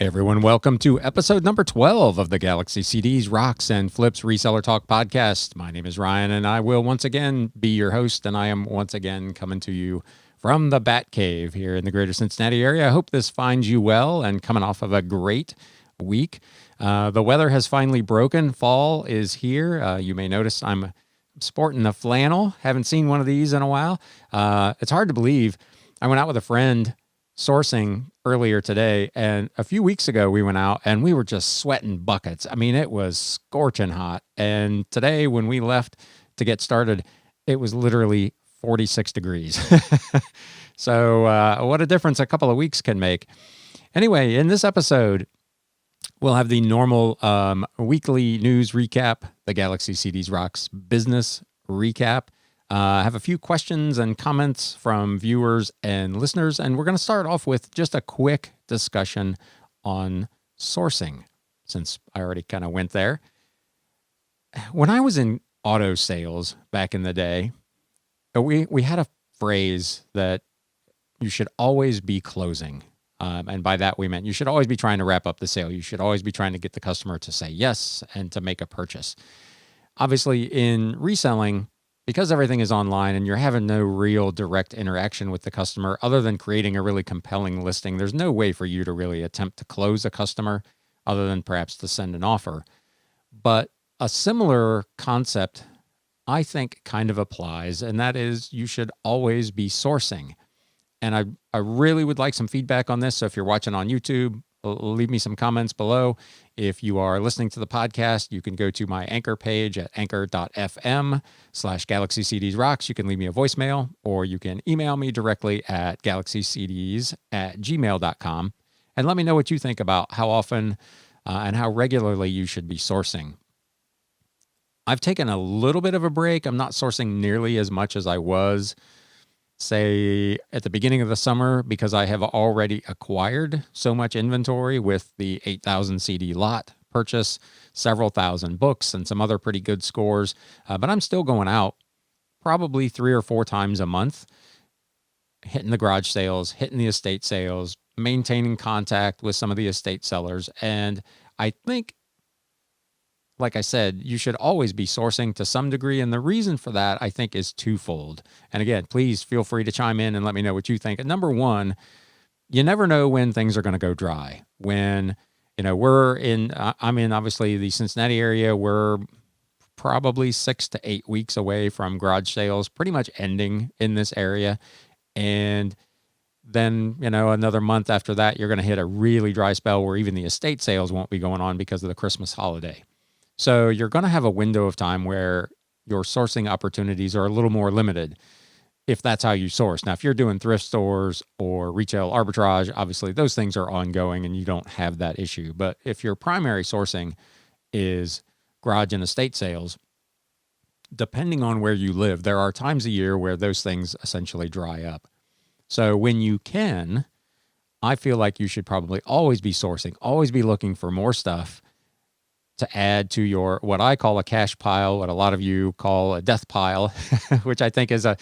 Everyone, welcome to episode number 12 of the Galaxy CDs, Rocks, and Flips Reseller Talk podcast. My name is Ryan, and I will once again be your host, and I am once again coming to you from the Bat Cave here in the greater Cincinnati area. I hope this finds you well and coming off of a great week. The weather has finally broken. Fall is here. You may notice I'm sporting the flannel. Haven't seen one of these in a while. It's hard to believe. I went out with a friend sourcing earlier today, and a few weeks ago we went out and we were just sweating buckets. I mean, it was scorching hot. And today when we left to get started, it was literally 46 degrees. So what a difference a couple of weeks can make. Anyway, in this episode, we'll have the normal weekly news recap, the Galaxy CDs Rocks business recap. I have a few questions and comments from viewers and listeners, and we're going to start off with just a quick discussion on sourcing, since I already kind of went there. When I was in auto sales back in the day, we had a phrase that you should always be closing. And by that, we meant you should always be trying to wrap up the sale. You should always be trying to get the customer to say yes and to make a purchase. Obviously, in reselling, because everything is online and you're having no real direct interaction with the customer other than creating a really compelling listing, there's no way for you to really attempt to close a customer other than perhaps to send an offer. But a similar concept, I think, kind of applies, and that is you should always be sourcing. And I really would like some feedback on this. So if you're watching on YouTube, leave me some comments below. If you are listening to the podcast, you can go to my Anchor page at anchor.fm/GalaxyCDsRocks. You can leave me a voicemail, or you can email me directly at galaxycds@gmail.com. And let me know what you think about how often and how regularly you should be sourcing. I've taken a little bit of a break. I'm not sourcing nearly as much as I was, say, at the beginning of the summer, because I have already acquired so much inventory with the 8,000 CD lot purchase, several thousand books, and some other pretty good scores. But I'm still going out probably 3 or 4 times a month, hitting the garage sales, hitting the estate sales, maintaining contact with some of the estate sellers. And I think, like I said, you should always be sourcing to some degree. And the reason for that, I think, is twofold. And again, please feel free to chime in and let me know what you think. And number one, you never know when things are going to go dry. When, I'm in obviously the Cincinnati area. We're probably 6 to 8 weeks away from garage sales pretty much ending in this area. And then, another month after that, you're going to hit a really dry spell where even the estate sales won't be going on because of the Christmas holiday. So you're going to have a window of time where your sourcing opportunities are a little more limited if that's how you source. Now, if you're doing thrift stores or retail arbitrage, obviously those things are ongoing and you don't have that issue. But if your primary sourcing is garage and estate sales, depending on where you live, there are times a year where those things essentially dry up. So when you can, I feel like you should probably always be sourcing, always be looking for more stuff to add to your, what I call a cash pile, what a lot of you call a death pile, which I think is a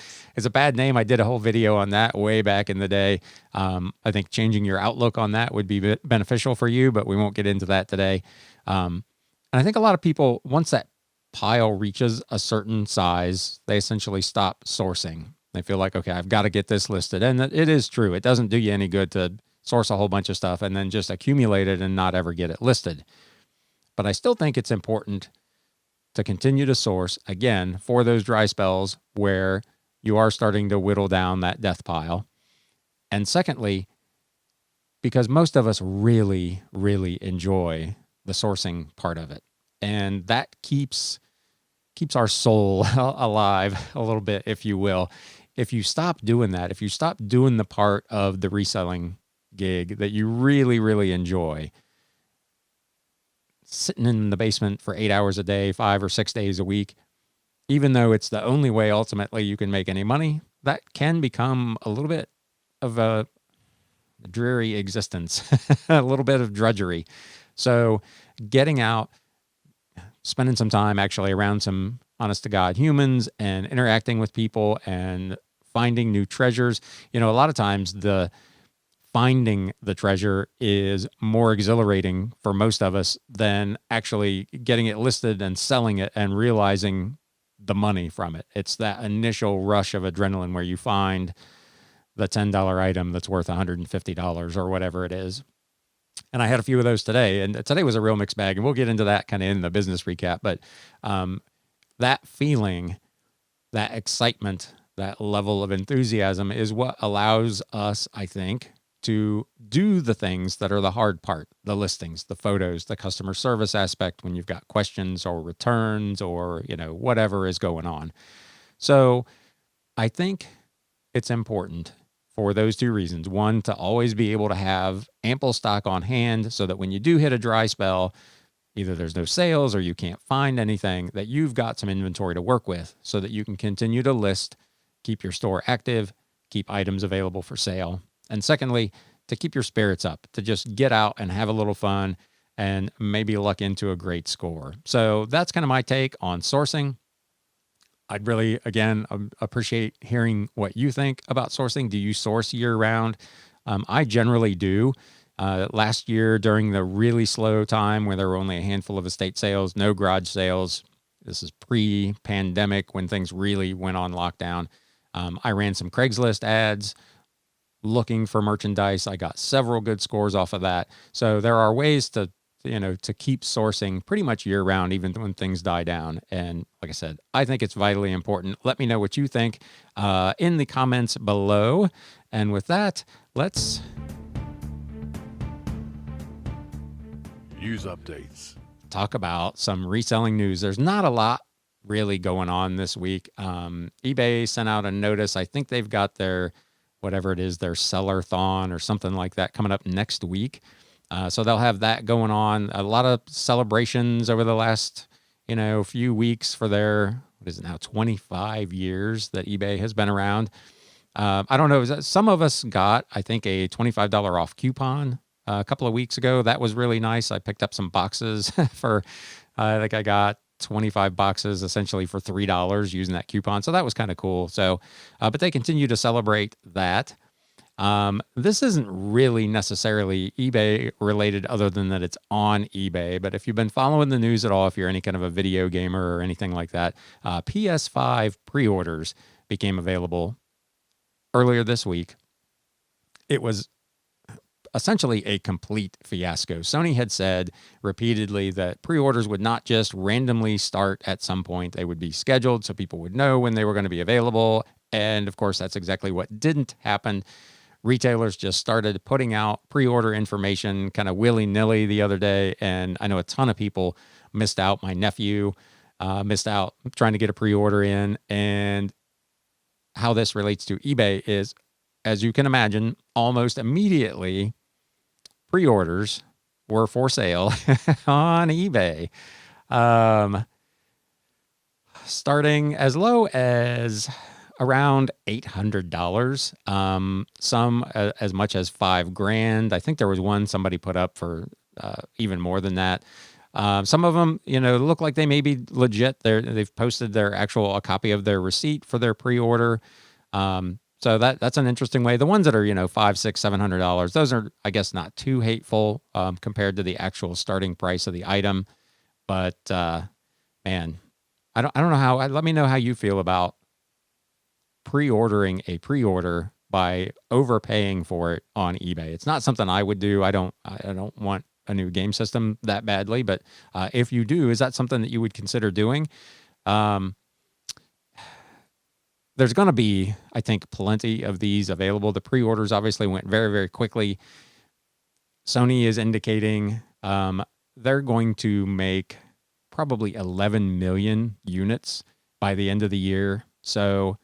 bad name. I did a whole video on that way back in the day. I think changing your outlook on that would be beneficial for you, but we won't get into that today. And I think a lot of people, once that pile reaches a certain size, they essentially stop sourcing. They feel like, okay, I've got to get this listed. And it is true. It doesn't do you any good to source a whole bunch of stuff and then just accumulate it and not ever get it listed. But I still think it's important to continue to source, again, for those dry spells where you are starting to whittle down that death pile. And secondly, because most of us really, really enjoy the sourcing part of it. And that keeps our soul alive a little bit, if you will. If you stop doing that, if you stop doing the part of the reselling gig that you really, really enjoy, sitting in the basement for 8 hours a day, 5 or 6 days a week, even though it's the only way ultimately you can make any money, that can become a little bit of a dreary existence, a little bit of drudgery. So getting out, spending some time actually around some honest to God humans and interacting with people and finding new treasures. A lot of times the finding the treasure is more exhilarating for most of us than actually getting it listed and selling it and realizing the money from it. It's that initial rush of adrenaline where you find the $10 item that's worth $150 or whatever it is. And I had a few of those today, and today was a real mixed bag, and we'll get into that kind of in the business recap. But that feeling, that excitement, that level of enthusiasm is what allows us, I think, to do the things that are the hard part, the listings, the photos, the customer service aspect when you've got questions or returns or, whatever is going on. So I think it's important for those two reasons. One, to always be able to have ample stock on hand so that when you do hit a dry spell, either there's no sales or you can't find anything, that you've got some inventory to work with so that you can continue to list, keep your store active, keep items available for sale. And secondly, to keep your spirits up, to just get out and have a little fun and maybe luck into a great score. So that's kind of my take on sourcing. I'd really, again, appreciate hearing what you think about sourcing. Do you source year round? I generally do. Last year, during the really slow time where there were only a handful of estate sales, no garage sales, this is pre-pandemic when things really went on lockdown, I ran some Craigslist ads looking for merchandise. I got several good scores off of that. So there are ways to keep sourcing pretty much year round, even when things die down. And like I said, I think it's vitally important. Let me know what you think in the comments below. And with that, let's news updates. Talk about some reselling news. There's not a lot really going on this week. eBay sent out a notice. I think they've got their, whatever it is, their seller-thon or something like that coming up next week. So they'll have that going on. A lot of celebrations over the last, few weeks for their, 25 years that eBay has been around. I don't know. Some of us got, I think, a $25 off coupon a couple of weeks ago. That was really nice. I picked up some boxes for, I think I got 25 boxes essentially for $3 using that coupon. So that was kind of cool. So, but they continue to celebrate that. This isn't really necessarily eBay related other than that it's on eBay. But if you've been following the news at all, if you're any kind of a video gamer or anything like that, PS5 pre-orders became available earlier this week. It was essentially a complete fiasco. Sony had said repeatedly that pre-orders would not just randomly start at some point. They would be scheduled so people would know when they were going to be available. And of course, that's exactly what didn't happen. Retailers just started putting out pre-order information kind of willy-nilly the other day. And I know a ton of people missed out. My nephew missed out trying to get a pre-order in. And how this relates to eBay is, as you can imagine, almost immediately pre-orders were for sale on eBay. Starting as low as around $800, some as much as $5,000. I think there was one somebody put up for even more than that. Some of them, look like they may be legit. They've posted a copy of their receipt for their pre-order. So that's an interesting way. The ones that are, $500, $600, $700, those are, I guess, not too hateful compared to the actual starting price of the item. But man, I don't know how. Let me know how you feel about pre-ordering a pre-order by overpaying for it on eBay. It's not something I would do. I don't want a new game system that badly. But if you do, is that something that you would consider doing? There's going to be, I think, plenty of these available. The pre-orders obviously went very, very quickly. Sony is indicating they're going to make probably 11 million units by the end of the year. So,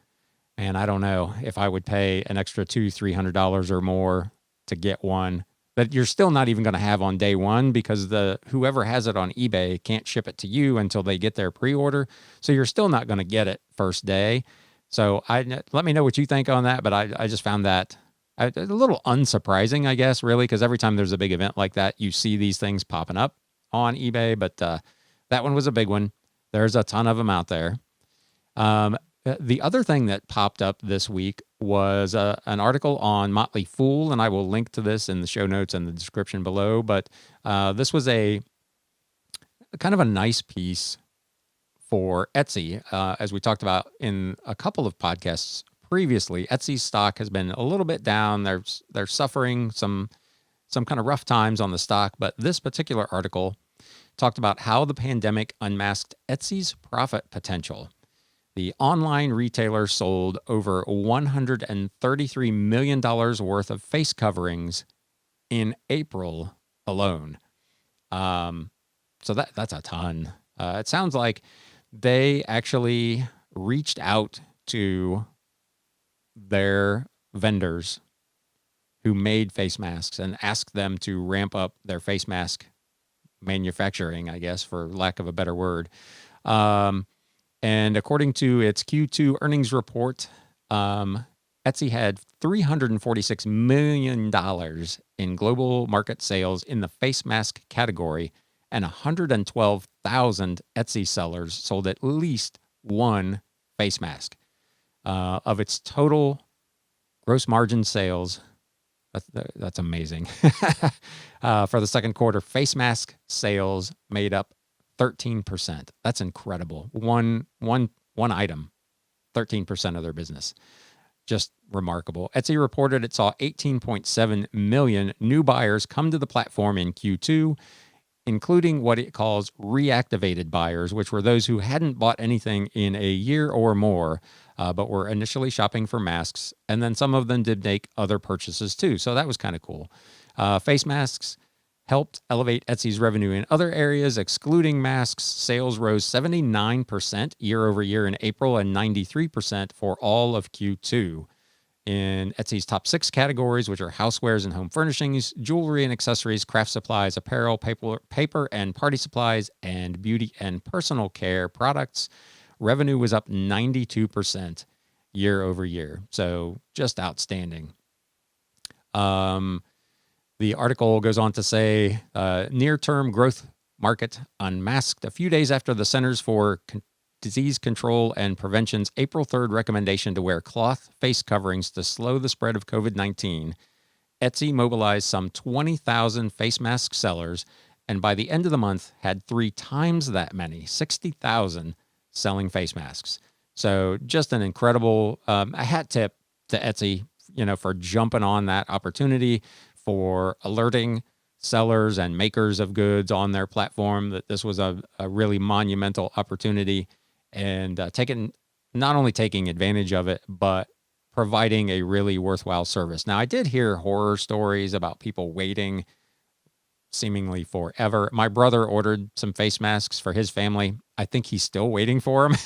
and I don't know if I would pay an extra $200-$300 or more to get one that you're still not even going to have on day one, because whoever has it on eBay can't ship it to you until they get their pre-order. So you're still not going to get it first day. So let me know what you think on that. But I just found that a little unsurprising, I guess, really, because every time there's a big event like that, you see these things popping up on eBay. But that one was a big one. There's a ton of them out there. The other thing that popped up this week was an article on Motley Fool, and I will link to this in the show notes and the description below. But this was a kind of a nice piece for Etsy. As we talked about in a couple of podcasts previously, Etsy's stock has been a little bit down. They're suffering some kind of rough times on the stock, but this particular article talked about how the pandemic unmasked Etsy's profit potential. The online retailer sold over $133 million worth of face coverings in April alone. So that's a ton. It sounds like they actually reached out to their vendors who made face masks and asked them to ramp up their face mask manufacturing, I guess, for lack of a better word. And according to its Q2 earnings report, Etsy had $346 million in global market sales in the face mask category, and 112,000 Etsy sellers sold at least one face mask. Of its total gross margin sales, that's amazing. For the second quarter, face mask sales made up 13%. That's incredible. One item, 13% of their business. Just remarkable. Etsy reported it saw 18.7 million new buyers come to the platform in Q2, including what it calls reactivated buyers, which were those who hadn't bought anything in a year or more, but were initially shopping for masks. And then some of them did make other purchases too. So that was kind of cool. Face masks helped elevate Etsy's revenue in other areas. Excluding masks, sales rose 79% year over year in April and 93% for all of Q2. In Etsy's top 6 categories, which are housewares and home furnishings, jewelry and accessories, craft supplies, apparel, paper and party supplies, and beauty and personal care products, revenue was up 92% year over year. So just outstanding. The article goes on to say, near-term growth market unmasked a few days after the Centers for Disease Control and Prevention's April 3rd recommendation to wear cloth face coverings to slow the spread of COVID-19. Etsy mobilized some 20,000 face mask sellers, and by the end of the month had 3 times that many, 60,000, selling face masks. So just an incredible a hat tip to Etsy, for jumping on that opportunity, for alerting sellers and makers of goods on their platform that this was a really monumental opportunity, and not only taking advantage of it, but providing a really worthwhile service. Now, I did hear horror stories about people waiting seemingly forever. My brother ordered some face masks for his family. I think he's still waiting for them.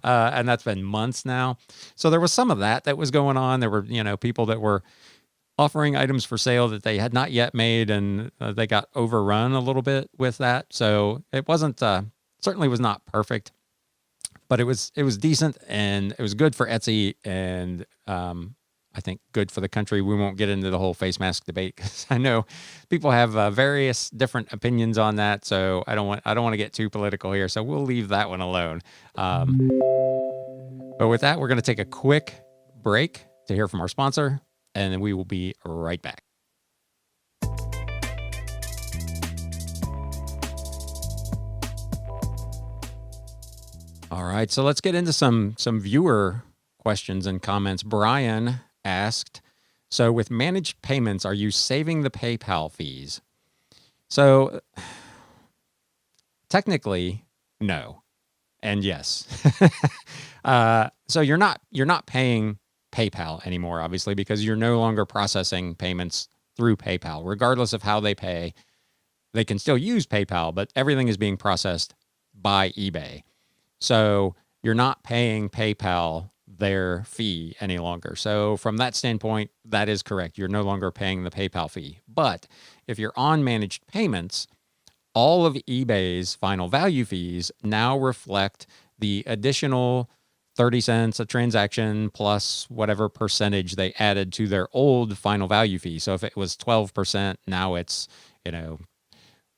And that's been months now. So there was some of that was going on. There were, people that were offering items for sale that they had not yet made, and they got overrun a little bit with that. So it wasn't, certainly was not perfect, but it was decent, and it was good for Etsy, and I think good for the country. We won't get into the whole face mask debate because I know people have various different opinions on that. So I don't want to get too political here. So we'll leave that one alone. But with that, we're going to take a quick break to hear from our sponsor, and then we will be right back. All right, so let's get into some viewer questions and comments. Brian asked, so with managed payments, are you saving the PayPal fees? So technically, no, and yes. So you're not paying PayPal anymore, obviously, because you're no longer processing payments through PayPal. Regardless of how they pay, they can still use PayPal, but everything is being processed by eBay. So you're not paying PayPal their fee any longer. So from that standpoint, that is correct. You're no longer paying the PayPal fee. But if you're on managed payments, all of eBay's final value fees now reflect the additional 30 cents a transaction plus whatever percentage they added to their old final value fee. So if it was 12%, now it's,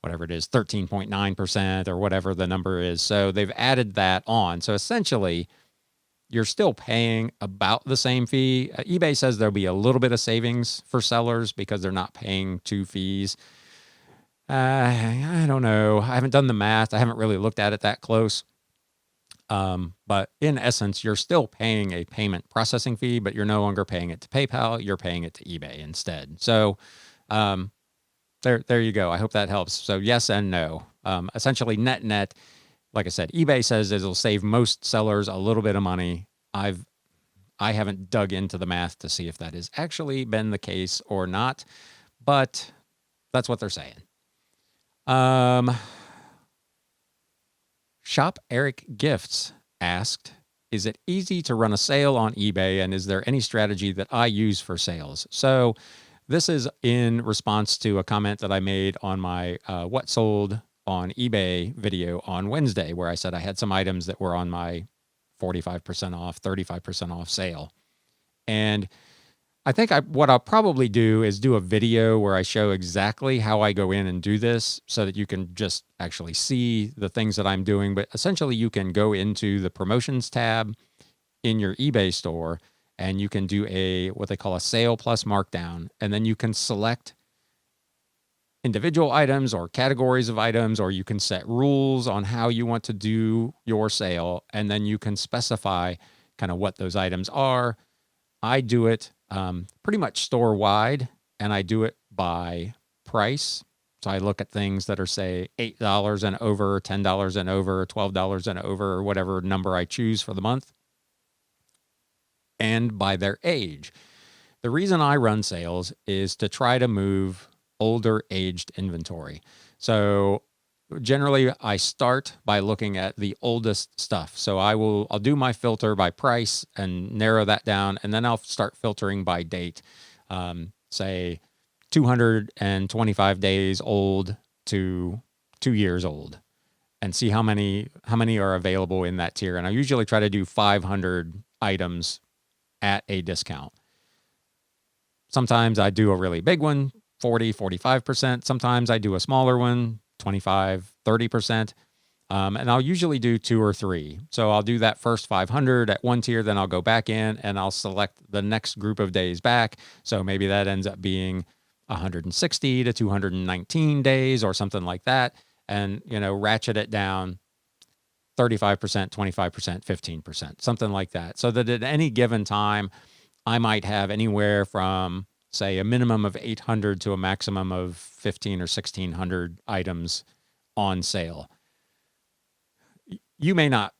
whatever it is, 13.9% or whatever the number is. So they've added that on. So essentially, you're still paying about the same fee. eBay says there'll be a little bit of savings for sellers because they're not paying 2 fees. I don't know. I haven't done the math. I haven't really looked at it that close. But in essence, you're still paying a payment processing fee, but you're no longer paying it to PayPal. You're paying it to eBay instead. So there you go. I hope that helps. So yes and no. Essentially, net, like I said, eBay says it'll save most sellers a little bit of money. I haven't dug into the math to see if that has actually been the case or not, but that's what they're saying. Shop Eric Gifts asked, is it easy to run a sale on eBay, and is there any strategy that I use for sales? So this is in response to a comment that I made on my What Sold on eBay video on Wednesday, where I said I had some items that were on my 45% off, 35% off sale. And I think what I'll probably do is do a video where I show exactly how I go in and do this so that you can just actually see the things that I'm doing. But essentially, you can go into the promotions tab in your eBay store and you can do what they call a sale plus markdown. And then you can select individual items or categories of items, or you can set rules on how you want to do your sale. And then you can specify kind of what those items are. I do it pretty much store wide, and I do it by price. So I look at things that are, say, $8 and over, $10 and over, $12 and over, or whatever number I choose for the month, and by their age. The reason I run sales is to try to move older aged inventory. So generally I start by looking at the oldest stuff. So I'll do my filter by price and narrow that down. And then I'll start filtering by date, say 225 days old to 2 years old, and see how many are available in that tier. And I usually try to do 500 items at a discount. Sometimes I do a really big one, 40, 45%. Sometimes I do a smaller one, 25, 30%. And I'll usually do 2 or 3. So I'll do that first 500 at one tier, then I'll go back in and I'll select the next group of days back. So maybe that ends up being 160 to 219 days or something like that. And, ratchet it down 35%, 25%, 15%, something like that. So that at any given time, I might have anywhere from, say, a minimum of 800 to a maximum of 15 or 1,600 items on sale. You may not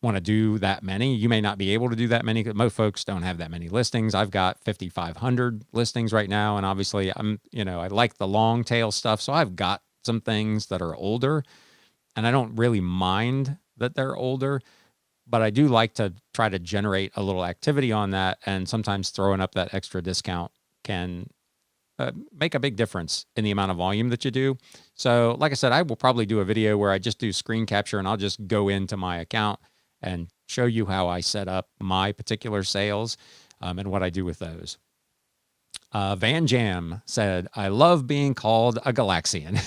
want to do that many. You may not be able to do that many, because most folks don't have that many listings. I've got 5,500 listings right now. And obviously I like the long tail stuff. So I've got some things that are older, and I don't really mind that they're older, but I do like to try to generate a little activity on that. And sometimes throwing up that extra discount can make a big difference in the amount of volume that you do. So like I said, I will probably do a video where I just do screen capture and I'll just go into my account and show you how I set up my particular sales and what I do with those. Van Jam said, I love being called a Galaxian.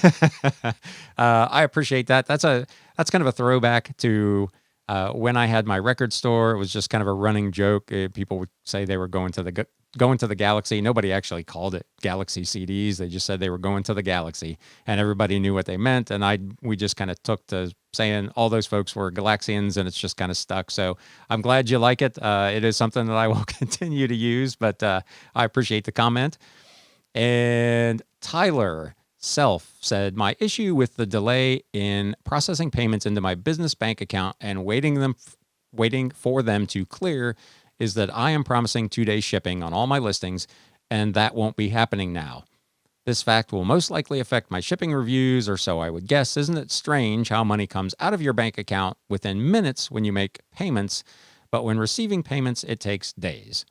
I appreciate that. That's kind of a throwback to when I had my record store. It was just kind of a running joke. People would say they were going to the Galaxy. Nobody actually called it Galaxy CDs. They just said they were going to the Galaxy, and everybody knew what they meant. And we just kind of took to saying all those folks were Galaxians, and it's just kind of stuck. So I'm glad you like it. It is something that I will continue to use, but I appreciate the comment. And Tyler Self said, my issue with the delay in processing payments into my business bank account and waiting for them to clear is that I am promising 2-day shipping on all my listings, and that won't be happening now. This fact will most likely affect my shipping reviews, or so I would guess. Isn't it strange how money comes out of your bank account within minutes when you make payments, but when receiving payments, it takes days?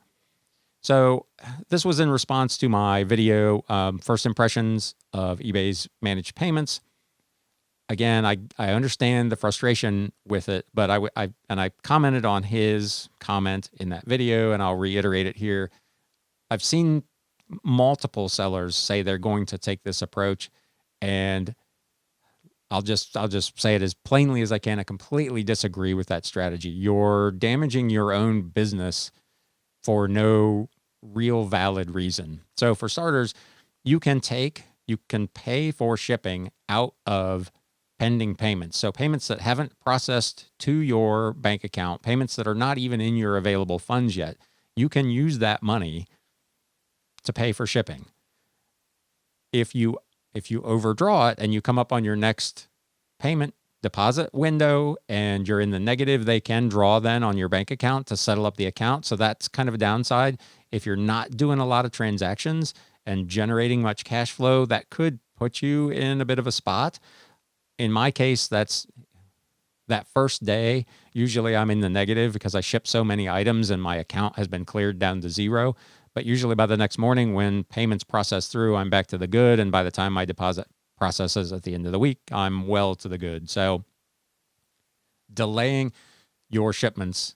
So this was in response to my video, First Impressions of eBay's Managed Payments. Again, I understand the frustration with it, but I commented on his comment in that video, and I'll reiterate it here. I've seen multiple sellers say they're going to take this approach, and I'll just say it as plainly as I can. I completely disagree with that strategy. You're damaging your own business for no real valid reason. So for starters, you can pay for shipping out of pending payments. So payments that haven't processed to your bank account, payments that are not even in your available funds yet, you can use that money to pay for shipping. If you overdraw it and you come up on your next payment deposit window and you're in the negative, they can draw then on your bank account to settle up the account. So that's kind of a downside. If you're not doing a lot of transactions and generating much cash flow, that could put you in a bit of a spot. In my case, that's that first day. Usually I'm in the negative because I ship so many items and my account has been cleared down to zero. But usually by the next morning, when payments process through, I'm back to the good. And by the time my deposit processes at the end of the week, I'm well to the good. So delaying your shipments,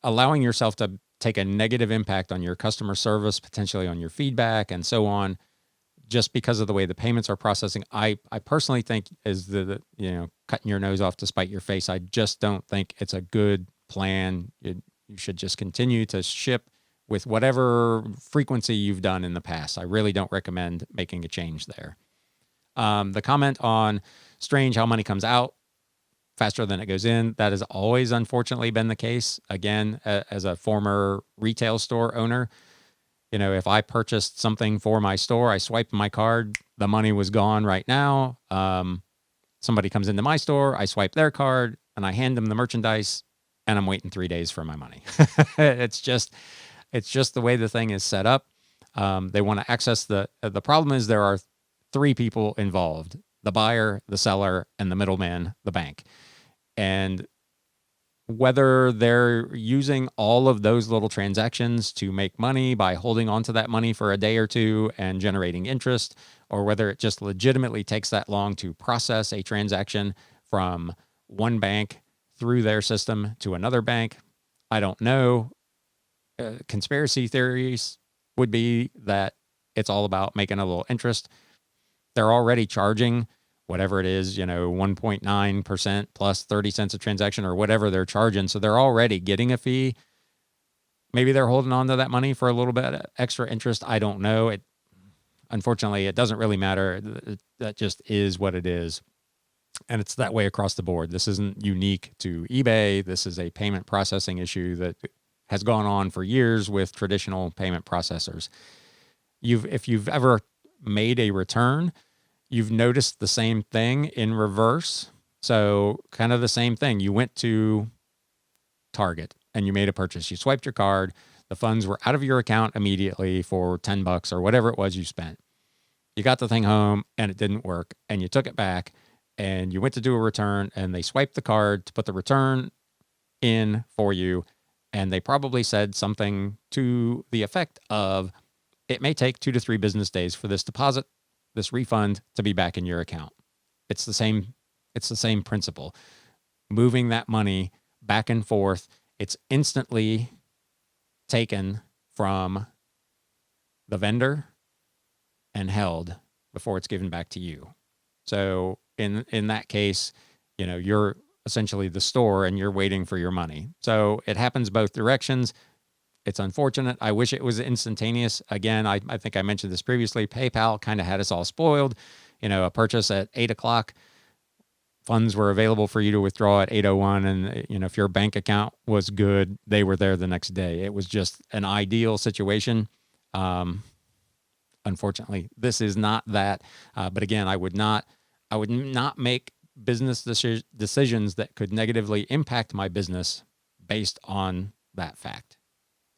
allowing yourself to take a negative impact on your customer service, potentially on your feedback and so on, just because of the way the payments are processing, I personally think is the cutting your nose off to spite your face. I just don't think it's a good plan. You should just continue to ship with whatever frequency you've done in the past. I really don't recommend making a change there. The comment on strange how money comes out faster than it goes in, that has always unfortunately been the case. Again, as a former retail store owner, if I purchased something for my store, I swiped my card, the money was gone right now. Somebody comes into my store, I swipe their card, and I hand them the merchandise, and I'm waiting 3 days for my money. It's just the way the thing is set up. They want to access the problem is there are 3 people involved: the buyer, the seller, and the middleman, the bank. And whether they're using all of those little transactions to make money by holding onto that money for a day or two and generating interest, or whether it just legitimately takes that long to process a transaction from one bank through their system to another bank, I don't know. Conspiracy theories would be that it's all about making a little interest. They're already charging whatever it is, 1.9% plus 30 cents a transaction or whatever they're charging. So they're already getting a fee. Maybe they're holding on to that money for a little bit extra interest. I don't know. Unfortunately, it doesn't really matter. That just is what it is. And it's that way across the board. This isn't unique to eBay. This is a payment processing issue that has gone on for years with traditional payment processors. If you've ever made a return, you've noticed the same thing in reverse. So kind of the same thing. You went to Target and you made a purchase. You swiped your card. The funds were out of your account immediately for $10 or whatever it was you spent. You got the thing home and it didn't work, and you took it back and you went to do a return, and they swiped the card to put the return in for you. And they probably said something to the effect of, it may take 2 to 3 business days for this refund to be back in your account. It's the same principle. Moving that money back and forth, it's instantly taken from the vendor and held before it's given back to you. So in that case, you're essentially the store and you're waiting for your money. So it happens both directions. It's unfortunate. I wish it was instantaneous. Again, I think I mentioned this previously. PayPal kind of had us all spoiled. A purchase at 8 o'clock, funds were available for you to withdraw at 8:01. And, if your bank account was good, they were there the next day. It was just an ideal situation. Unfortunately, this is not that. But again, I would not make business decisions that could negatively impact my business based on that fact.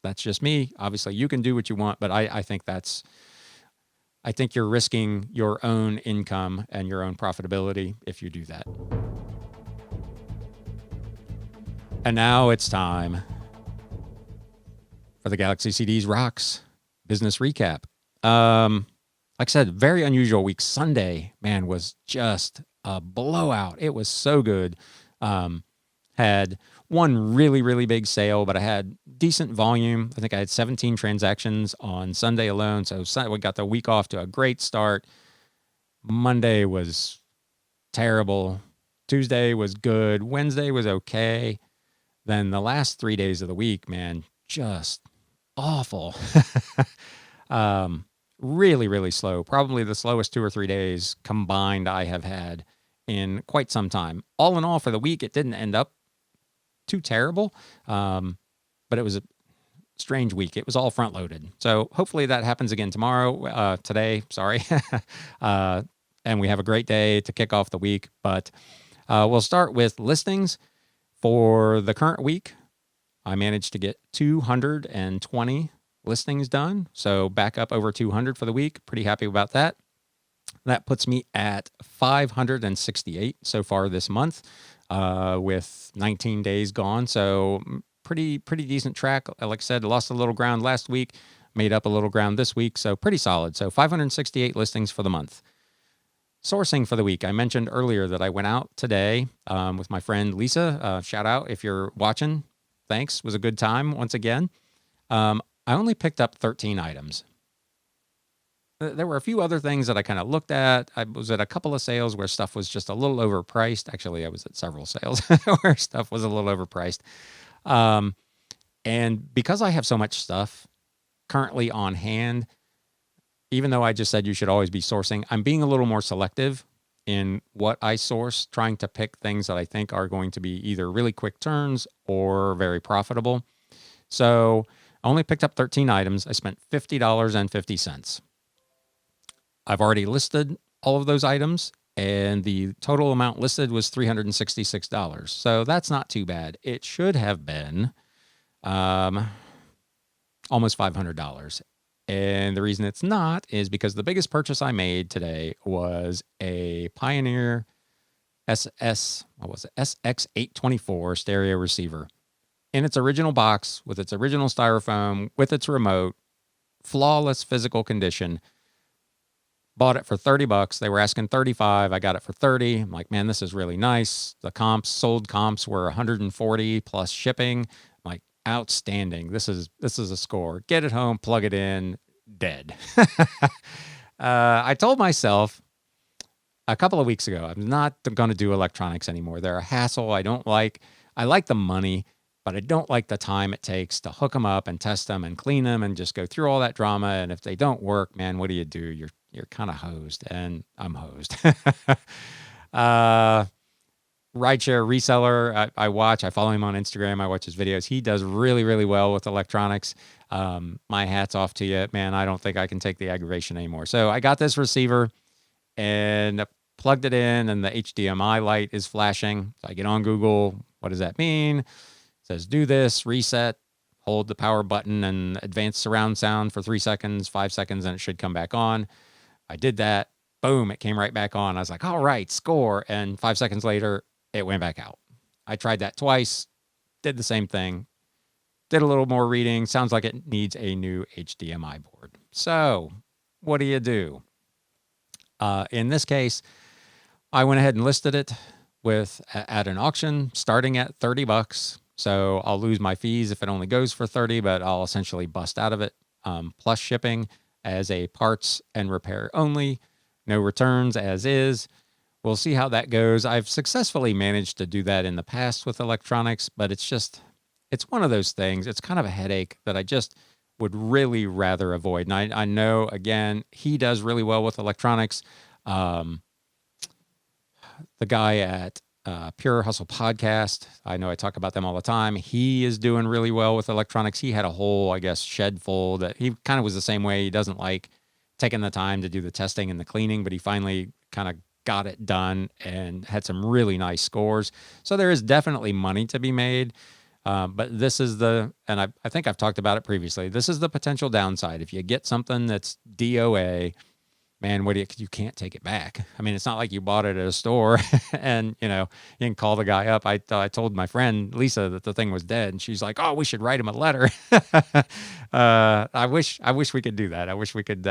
That's just me. Obviously, you can do what you want, but I think you're risking your own income and your own profitability if you do that. And now it's time for the Galaxy CDs Rocks business recap. Like I said, very unusual week. Sunday, man, was just a blowout. It was so good. Had one really, really big sale, but I had decent volume. I think I had 17 transactions on Sunday alone. So we got the week off to a great start. Monday was terrible. Tuesday was good. Wednesday was okay. Then the last 3 days of the week, man, just awful. Really, really slow. Probably the slowest 2 or 3 days combined I have had in quite some time. All in all, for the week, it didn't end up too terrible, but it was a strange week. It was all front loaded. So hopefully that happens again today, sorry. And we have a great day to kick off the week. But we'll start with listings. For the current week, I managed to get 220 listings done. So back up over 200 for the week. Pretty happy about that. That puts me at 568 so far this month, with 19 days gone. So pretty decent track. Like I said, lost a little ground last week, made up a little ground this week. So pretty solid. So 568 listings for the month. Sourcing for the week. I mentioned earlier that I went out today with my friend Lisa. Shout out if you're watching. Thanks. It was a good time once again. I only picked up 13 items. There were a few other things that I kind of looked at. I was at a couple of sales where stuff was just a little overpriced. Actually, I was at several sales where stuff was a little overpriced. And because I have so much stuff currently on hand, even though I just said you should always be sourcing, I'm being a little more selective in what I source, trying to pick things that I think are going to be either really quick turns or very profitable. So I only picked up 13 items. I spent $50.50. I've already listed all of those items, and the total amount listed was $366. So that's not too bad. It should have been almost $500. And the reason it's not is because the biggest purchase I made today was a Pioneer SX824 stereo receiver in its original box with its original styrofoam, with its remote, flawless physical condition. Bought it for $30. They were asking $35. I got it for $30. I'm like, man, this is really nice. The sold comps were $140 plus shipping. I'm like, outstanding. This is a score. Get it home, plug it in, dead. I told myself a couple of weeks ago, I'm not going to do electronics anymore. They're a hassle. I like the money, but I don't like the time it takes to hook them up and test them and clean them and just go through all that drama. And if they don't work, man, what do? You're kind of hosed, and I'm hosed. Rideshare Reseller, I follow him on Instagram. I watch his videos. He does really, really well with electronics. My hat's off to you, man. I don't think I can take the aggravation anymore. So I got this receiver and plugged it in, and the HDMI light is flashing. So I get on Google. What does that mean? It says, do this, reset, hold the power button and advanced surround sound for 3 seconds, 5 seconds, and it should come back on. I did that. Boom, it came right back on. I was like, all right, score. And 5 seconds later, it went back out. I tried that twice, did the same thing, did a little more reading. Sounds like it needs a new HDMI board. So what do? In this case, I went ahead and listed it at an auction starting at $30. So I'll lose my fees if it only goes for $30, but I'll essentially bust out of it, plus shipping as a parts and repair only, no returns as is. We'll see how that goes. I've successfully managed to do that in the past with electronics, but it's one of those things. It's kind of a headache that I just would really rather avoid. And I know, again, he does really well with electronics. The guy at Pure Hustle Podcast, I know I talk about them all the time. He is doing really well with electronics. He had a whole, shed full that he kind of was the same way. He doesn't like taking the time to do the testing and the cleaning, but he finally kind of got it done and had some really nice scores. So there is definitely money to be made. But this is and I think I've talked about it previously. This is the potential downside. If you get something that's DOA, man, you can't take it back. I mean, it's not like you bought it at a store and, you can call the guy up. I told my friend Lisa that the thing was dead, and she's like, oh, we should write him a letter. I wish we could do that. I wish we could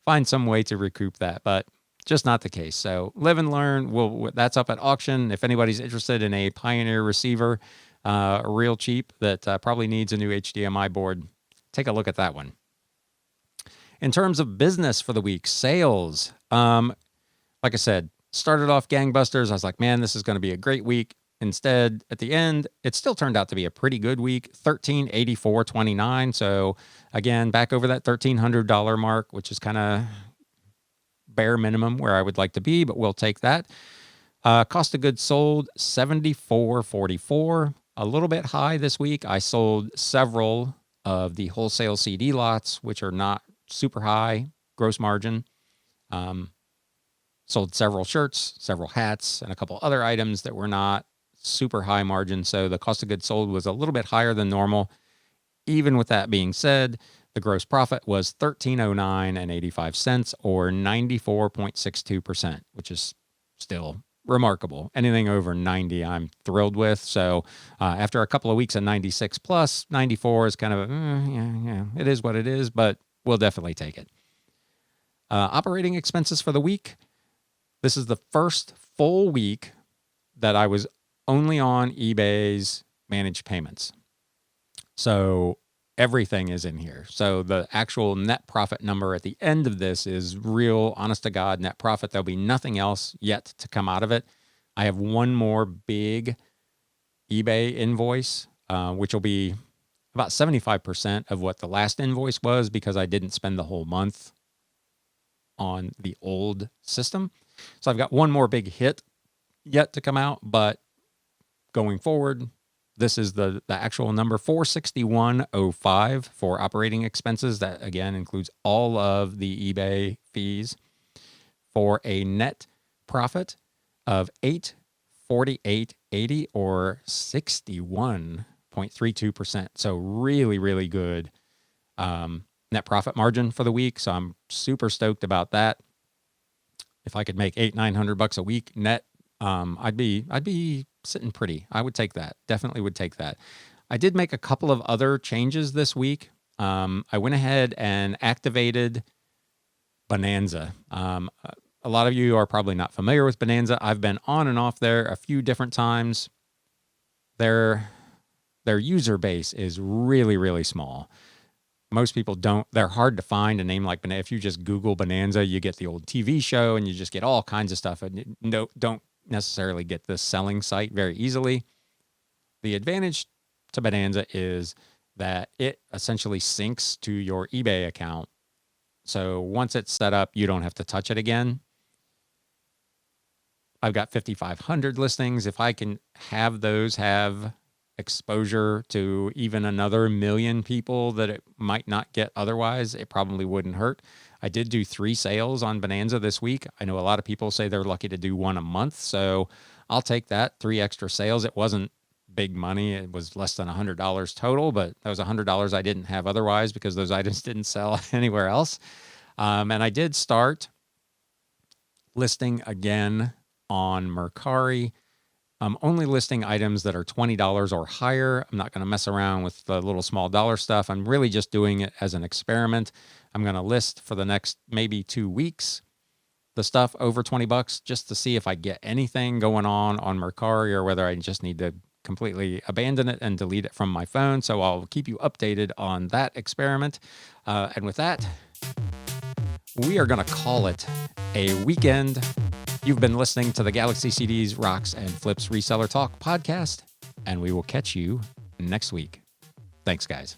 find some way to recoup that, but just not the case. So live and learn. That's up at auction. If anybody's interested in a Pioneer receiver, real cheap, that probably needs a new HDMI board, take a look at that one. In terms of business for the week, sales, like I said, Started off gangbusters. I was like, man, this is going to be a great week. Instead, at the end, it still turned out to be a pretty good week, 1384.29. So again, back over that $1,300 mark, which is kind of bare minimum where I would like to be, but we'll take that. Cost of goods sold, 74.44, a little bit high this week. I sold several of the wholesale CD lots, which are not super high gross margin. Sold several shirts, several hats, and a couple other items that were not super high margin. So the cost of goods sold was a little bit higher than normal. Even with that being said, the gross profit was $13.09.85 or 94.62%, which is still remarkable. Anything over 90, I'm thrilled with. So after a couple of weeks of 96 plus, 94 is kind of, yeah, it is what it is, but we'll definitely take it. Operating expenses for the week. This is the first full week that I was only on eBay's managed payments. So everything is in here. So the actual net profit number at the end of this is real, honest to God net profit. There'll be nothing else yet to come out of it. I have one more big eBay invoice, which will be about 75% of what the last invoice was because I didn't spend the whole month on the old system. So I've got one more big hit yet to come out, but going forward, this is the actual number, $461.05 for operating expenses. That, again, includes all of the eBay fees for a net profit of $848.80 or 61.32%. So really, really good net profit margin for the week. So I'm super stoked about that. If I could make $800-900 a week net, I'd be sitting pretty. I would take that. Definitely would take that. I did make a couple of other changes this week. I went ahead and activated Bonanza. A lot of you are probably not familiar with Bonanza. I've been on and off there a few different times. Their user base is really, really small. Most people they're hard to find a name like Bonanza. If you just Google Bonanza, you get the old TV show and you just get all kinds of stuff and don't necessarily get this selling site very easily. The advantage to Bonanza is that it essentially syncs to your eBay account. So once it's set up, you don't have to touch it again. I've got 5,500 listings. If I can have those have exposure to even another million people that it might not get otherwise, it probably wouldn't hurt. I did do 3 sales on Bonanza this week. I know a lot of people say they're lucky to do 1 a month, so I'll take that. 3 extra sales. It wasn't big money. It was less than $100 total, but that was $100 I didn't have otherwise because those items didn't sell anywhere else. And I did start listing again on Mercari. I'm only listing items that are $20 or higher. I'm not going to mess around with the little small dollar stuff. I'm really just doing it as an experiment. I'm going to list for the next maybe 2 weeks the stuff over $20 just to see if I get anything going on Mercari or whether I just need to completely abandon it and delete it from my phone. So I'll keep you updated on that experiment. And with that, we are going to call it a weekend. You've been listening to the Galaxy CDs, Rocks, and Flips Reseller Talk podcast, and we will catch you next week. Thanks, guys.